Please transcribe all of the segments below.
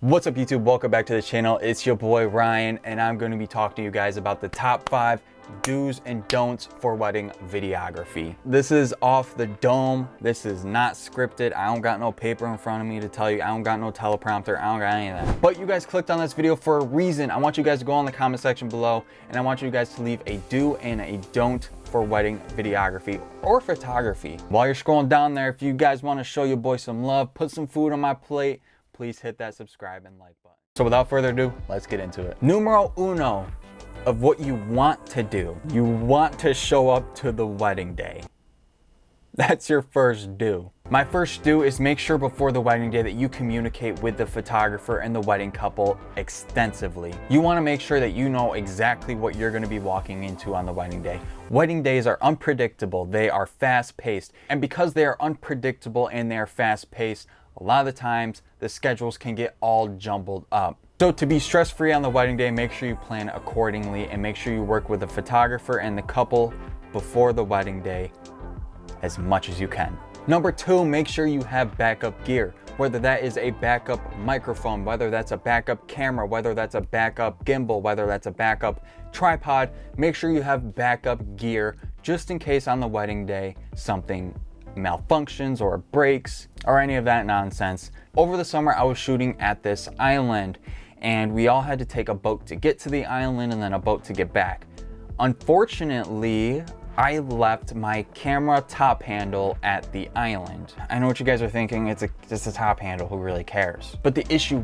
What's up YouTube? Welcome back to the channel. It's your boy Ryan and I'm going to be talking to you guys about the top 5 do's and don'ts for wedding videography. This is off the dome. This is not scripted. I don't got no paper in front of me to tell you. I don't got no teleprompter. I don't got any of that. But you guys clicked on this video for a reason. I want you guys to go in the comment section below and I want you guys to leave a do and a don't for wedding videography or photography. While you're scrolling down there, if you guys want to show your boy some love, put some food on my plate, please hit that subscribe and like button. So without further ado, let's get into it. Numero uno of what you want to do. You want to show up to the wedding day. That's your first do. My first do is make sure before the wedding day that you communicate with the photographer and the wedding couple extensively. You want to make sure that you know exactly what you're going to be walking into on the wedding day. Wedding days are unpredictable. They are fast-paced. And because they are unpredictable and they are fast-paced, a lot of the times the schedules can get all jumbled up. So to be stress-free on the wedding day, make sure you plan accordingly and make sure you work with the photographer and the couple before the wedding day as much as you can. Number 2, make sure you have backup gear, whether that is a backup microphone, whether that's a backup camera, whether that's a backup gimbal, whether that's a backup tripod. Make sure you have backup gear just in case on the wedding day something malfunctions or breaks or any of that nonsense. Over the summer I was shooting at this island and we all had to take a boat to get to the island and then a boat to get back. Unfortunately, I left my camera top handle at the island. I know what you guys are thinking, it's just a top handle, who really cares? But the issue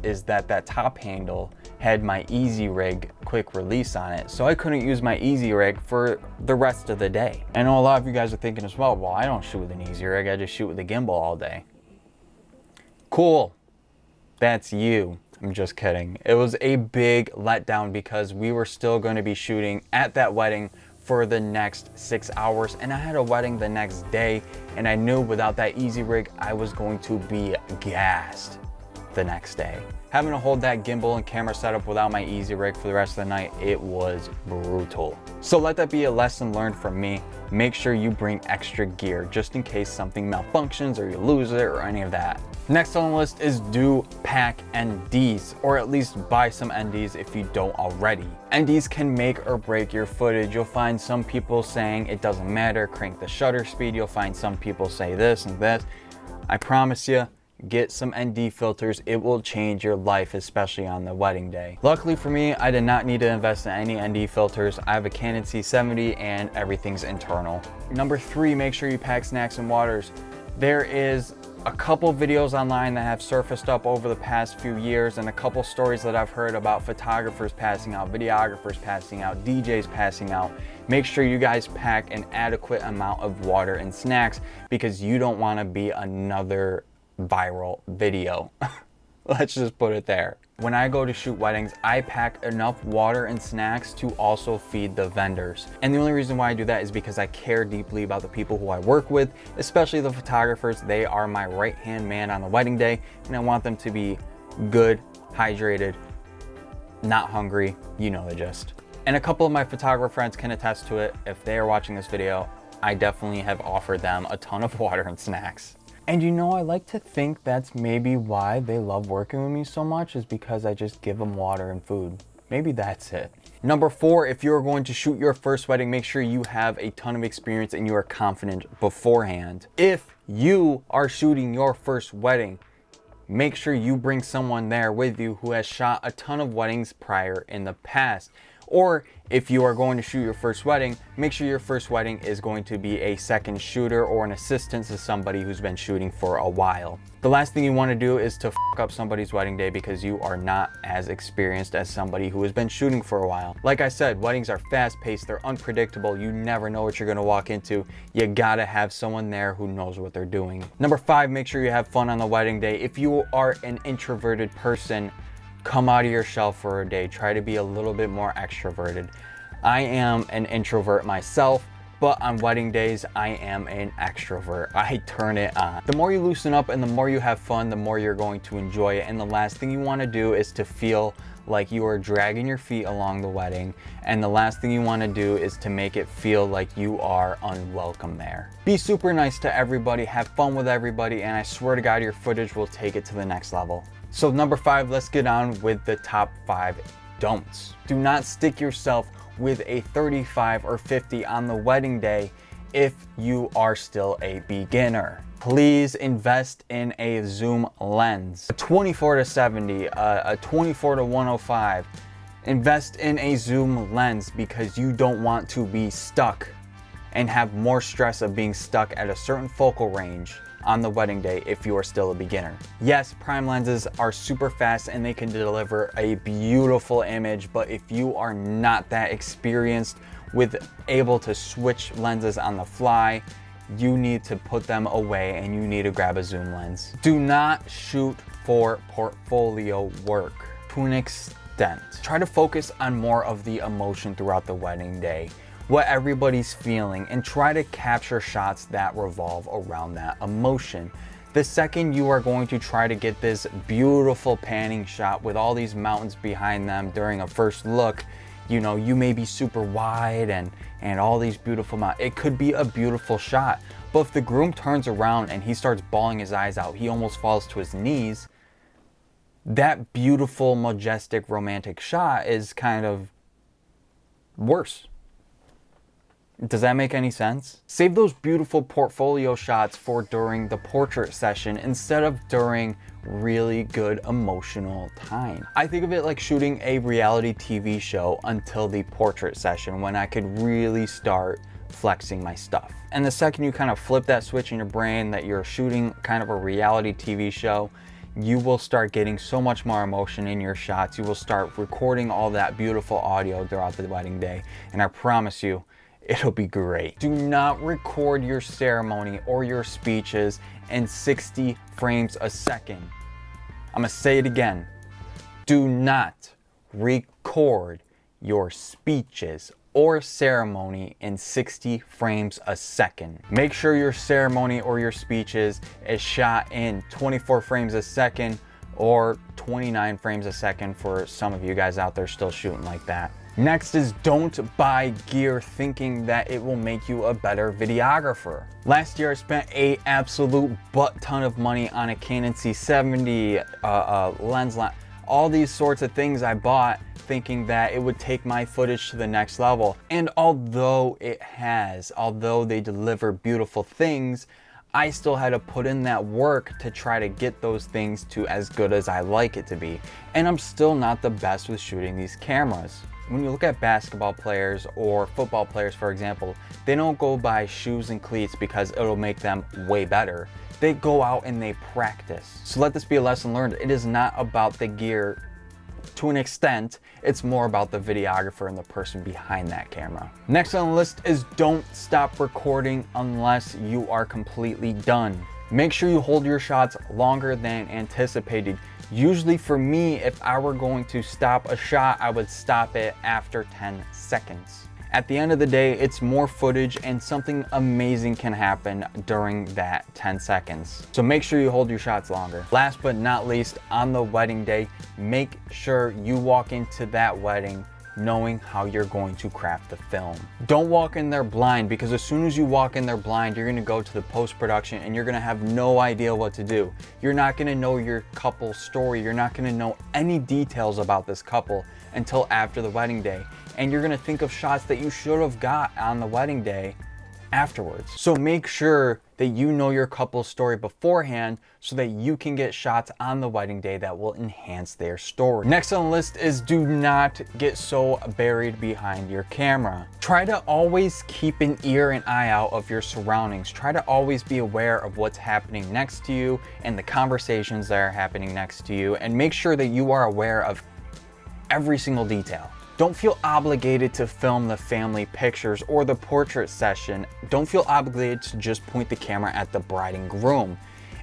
is that top handle had my Easy Rig quick release on it, so I couldn't use my Easy Rig for the rest of the day. I know a lot of you guys are thinking as well, I don't shoot with an Easy Rig, I just shoot with a gimbal all day. Cool, that's you. I'm just kidding. It was a big letdown because we were still going to be shooting at that wedding for the next 6 hours and I had a wedding the next day and I knew without that Easy Rig I was going to be gassed the next day. Having to hold that gimbal and camera setup without my Easy Rig for the rest of the night, it was brutal. So let that be a lesson learned from me. Make sure you bring extra gear just in case something malfunctions or you lose it or any of that. Next on the list is do pack NDs, or at least buy some NDs if you don't already. NDs can make or break your footage. You'll find some people saying it doesn't matter, crank the shutter speed. You'll find some people say this and that. I promise you, get some ND filters. It will change your life, especially on the wedding day. Luckily for me, I did not need to invest in any ND filters. I have a Canon C70 and everything's internal. Number 3, make sure you pack snacks and waters. There is a couple videos online that have surfaced up over the past few years and a couple stories that I've heard about photographers passing out, videographers passing out, DJs passing out. Make sure you guys pack an adequate amount of water and snacks because you don't want to be another viral video. Let's just put it there. When I go to shoot weddings, I pack enough water and snacks to also feed the vendors. And the only reason why I do that is because I care deeply about the people who I work with, especially the photographers. They are my right-hand man on the wedding day, and I want them to be good, hydrated, not hungry, you know the gist. And a couple of my photographer friends can attest to it. If they are watching this video, I definitely have offered them a ton of water and snacks. And you know, I like to think that's maybe why they love working with me so much, is because I just give them water and food. Maybe that's it. Number 4, if you're going to shoot your first wedding, make sure you have a ton of experience and you are confident beforehand. If you are shooting your first wedding, make sure you bring someone there with you who has shot a ton of weddings prior in the past. Or if you are going to shoot your first wedding, make sure your first wedding is going to be a second shooter or an assistant to somebody who's been shooting for a while. The last thing you want to do is to f up somebody's wedding day because you are not as experienced as somebody who has been shooting for a while. Like I said, weddings are fast-paced, they're unpredictable, you never know what you're going to walk into. You gotta have someone there who knows what they're doing. Number 5, make sure you have fun on the wedding day. If you are an introverted person, come out of your shell for a day. Try to be a little bit more extroverted. I am an introvert myself, but on wedding days, I am an extrovert. I turn it on. The more you loosen up and the more you have fun, the more you're going to enjoy it. And the last thing you want to do is to feel like you are dragging your feet along the wedding. And the last thing you want to do is to make it feel like you are unwelcome there. Be super nice to everybody, have fun with everybody, and I swear to God, your footage will take it to the next level. So number 5, let's get on with the top 5 don'ts. Do not stick yourself with a 35 or 50 on the wedding day if you are still a beginner. Please invest in a zoom lens. A 24 to 70, a 24 to 105. Invest in a zoom lens because you don't want to be stuck and have more stress of being stuck at a certain focal range on the wedding day if you are still a beginner. Yes, prime lenses are super fast and they can deliver a beautiful image, but if you are not that experienced with able to switch lenses on the fly, you need to put them away and you need to grab a zoom lens. Do not shoot for portfolio work to an extent. Try to focus on more of the emotion throughout the wedding day, what everybody's feeling, and try to capture shots that revolve around that emotion. The second you are going to try to get this beautiful panning shot with all these mountains behind them during a first look, you know, you may be super wide and all these beautiful mountains. It could be a beautiful shot, but if the groom turns around and he starts bawling his eyes out, he almost falls to his knees, that beautiful, majestic, romantic shot is kind of worse. Does that make any sense? Save those beautiful portfolio shots for during the portrait session instead of during really good emotional time. I think of it like shooting a reality TV show until the portrait session when I could really start flexing my stuff. And the second you kind of flip that switch in your brain that you're shooting kind of a reality TV show, you will start getting so much more emotion in your shots. You will start recording all that beautiful audio throughout the wedding day, and I promise you, it'll be great. Do not record your ceremony or your speeches in 60 frames a second. I'm gonna say it again. Do not record your speeches or ceremony in 60 frames a second. Make sure your ceremony or your speeches is shot in 24 frames a second or 29 frames a second for some of you guys out there still shooting like that. Next is don't buy gear thinking that it will make you a better videographer. Last year I spent a absolute butt ton of money on a Canon C70, lens, all these sorts of things I bought thinking that it would take my footage to the next level. And although they deliver beautiful things, I still had to put in that work to try to get those things to as good as I like it to be. And I'm still not the best with shooting these cameras. When you look at basketball players or football players, for example, they don't go buy shoes and cleats because it'll make them way better. They go out and they practice. So let this be a lesson learned. It is not about the gear to an extent, it's more about the videographer and the person behind that camera. Next on the list is don't stop recording unless you are completely done. Make sure you hold your shots longer than anticipated. Usually for me, if I were going to stop a shot, I would stop it after 10 seconds. At the end of the day, it's more footage and something amazing can happen during that 10 seconds. So make sure you hold your shots longer. Last but not least, on the wedding day, make sure you walk into that wedding knowing how you're going to craft the film. Don't walk in there blind, because as soon as you walk in there blind, you're gonna go to the post-production and you're gonna have no idea what to do. You're not gonna know your couple's story. You're not gonna know any details about this couple until after the wedding day. And you're gonna think of shots that you should have got on the wedding day afterwards. So make sure that you know your couple's story beforehand so that you can get shots on the wedding day that will enhance their story. Next on the list is do not get so buried behind your camera. Try to always keep an ear and eye out of your surroundings. Try to always be aware of what's happening next to you and the conversations that are happening next to you, and make sure that you are aware of every single detail. Don't feel obligated to film the family pictures or the portrait session. Don't feel obligated to just point the camera at the bride and groom.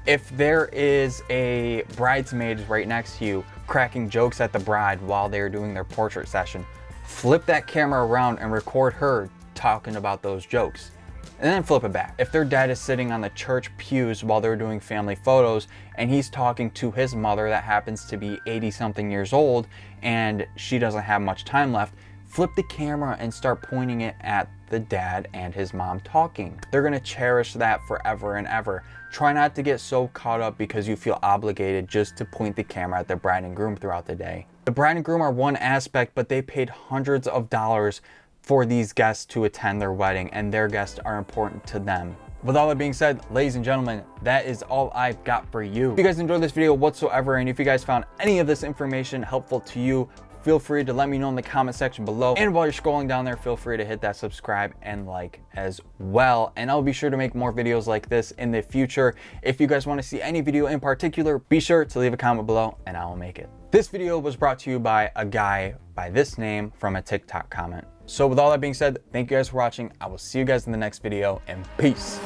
If there is a bridesmaid right next to you cracking jokes at the bride while they're doing their portrait session, flip that camera around and record her talking about those jokes. And then flip it back. If their dad is sitting on the church pews while they're doing family photos and he's talking to his mother that happens to be 80-something years old and she doesn't have much time left, flip the camera and start pointing it at the dad and his mom talking. They're gonna cherish that forever and ever. Try not to get so caught up because you feel obligated just to point the camera at the bride and groom throughout the day. The bride and groom are one aspect, but they paid hundreds of dollars for these guests to attend their wedding, and their guests are important to them. With all that being said, ladies and gentlemen, that is all I've got for you. If you guys enjoyed this video whatsoever, and if you guys found any of this information helpful to you, feel free to let me know in the comment section below. And while you're scrolling down there, feel free to hit that subscribe and like as well. And I'll be sure to make more videos like this in the future. If you guys want to see any video in particular, be sure to leave a comment below and I will make it. This video was brought to you by a guy by this name from a TikTok comment. So with all that being said, thank you guys for watching. I will see you guys in the next video, and peace.